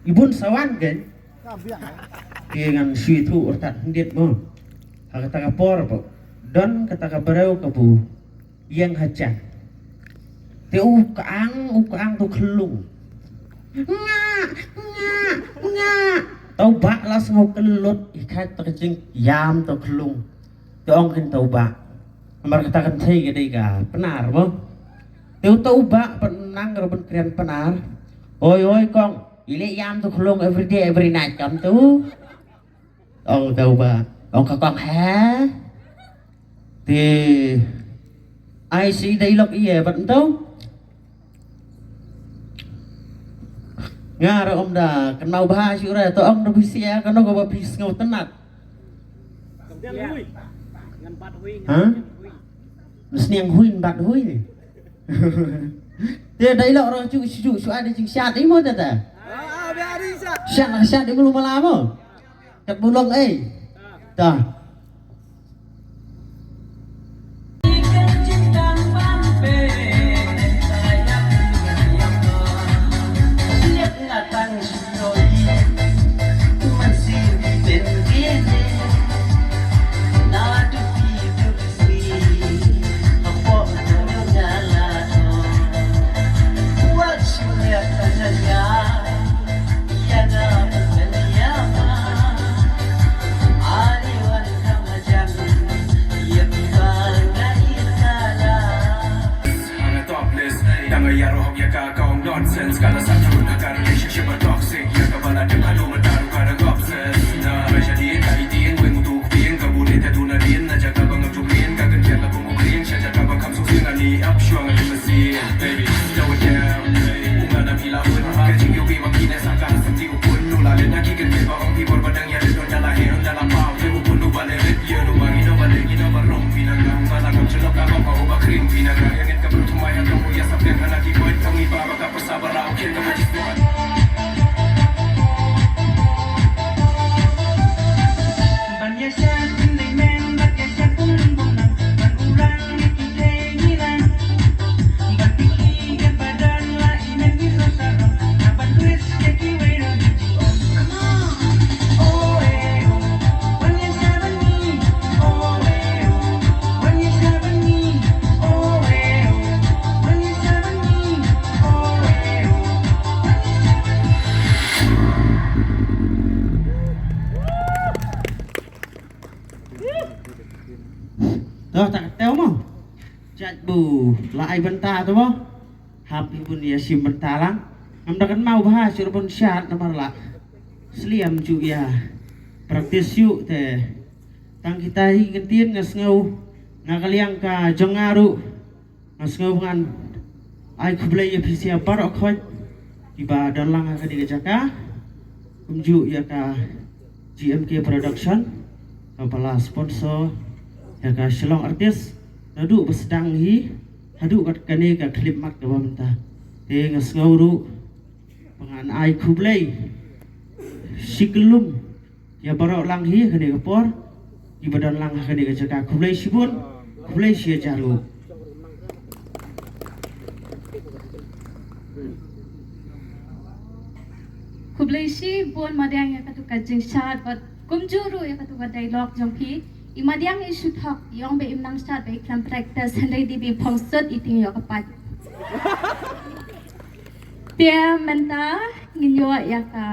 ibun sawan kan dengan suitu urtat hendet mo kata kapor po don kata kabarau kabu yang hajan teu ukaang tu kelung nga tau bak las ngau kelut ikat terjing yam tu kelung tu ong kan tau bak amar kata kan thei ke dei ka penar mo teu tau bak penang robon krian penar oi kong ile yam tu kelung every day every night kam tu ông tàu bà ông có con hả thì ai sĩ đây lộc ý vẫn tốt nga rồi ông đã cần mau ba chữ này tôi ông nó bị xe cái nó có bị ngầu tân mặt hả sniang hui bạt hui này thì đấy lọ rồi chú ai đi chừng sạt đấy mới thật à sạt đấy có luôn mà làm không kat bulong dah nonsense kala sa turun agar relationship are toxic ya kabala de hadu mataru kada obsess na rajadi kai din wen mutu bien ka bude ta tuna din na jaga bang tu bien ka kan kala kumu green sha jaga bang kam so sing ani up shuang ani masi baby slow it down unga na pila pun ka jing yo bi ma kine sa ka sa ti upun nu la le na ki kan ke ba ong ti bor badang ya le don ya la he on la pau te upun nu ba le ret ye nu ba gi no ba le gi no ba rong pina ga ma la kam chelo ka ba ba krim pina ga ya ka bru tu ma ya dong ya sa pen na ki boy tong i ba ka sabar aku kira kamu jistuan. Rồi tak tahu mah chat bu lai benta tu mah happy pun dia sim benta lang amda kan mau bahas urban syat namar la seliam ju ya praktis yuk teh tang kita hi gentin ngas ngau ngakaliang ka jongaru ngas ngau ngan ai kublai ya pisia parok khoi tiba dan lang ka di jaka kumju ya ka GMK production kepala sponsor ya ka Shillong artis nadu bersedang hi hadu kat kane ka klip mat ka bamta te ngas ngauru pangan ai kublai siklum ya barok lang hi kane ka por di badan lang kane ka jaka kublai sibun kublai sia jaru kublai si bon madang ya katu kajing shat bat kumjuru ya katu ka dialogue jong phi imadiang isu thok yong be imnang start be klam practice handai di bi phongset iting yo kapat pia menta nginyo ya ka